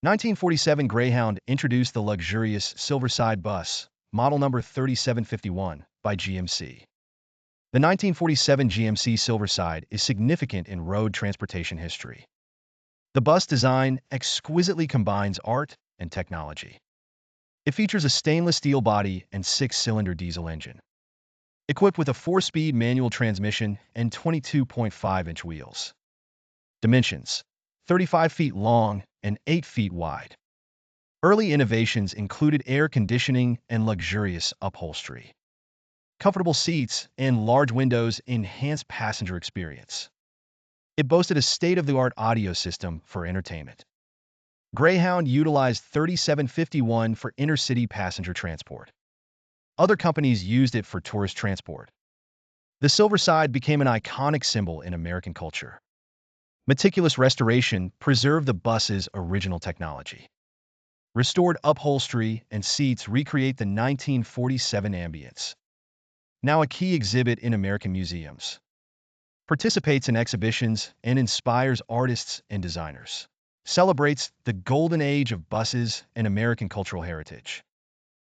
1947 Greyhound introduced the luxurious Silverside Bus, model number 3751, by GMC. The 1947 GMC Silverside is significant in road transportation history. The bus design exquisitely combines art and technology. It features a stainless steel body and six-cylinder diesel engine, equipped with a 4-speed manual transmission and 22.5-inch wheels. Dimensions: 35 feet long and 8 feet wide. Early innovations included air conditioning and luxurious upholstery. Comfortable seats and large windows enhanced passenger experience. It boasted a state-of-the-art audio system for entertainment. Greyhound utilized 3751 for intercity passenger transport. Other companies used it for tourist transport. The Silverside became an iconic symbol in American culture. Meticulous restoration preserved the bus's original technology. Restored upholstery and seats recreate the 1947 ambience. Now a key exhibit in American museums. Participates in exhibitions and inspires artists and designers. Celebrates the golden age of buses and American cultural heritage.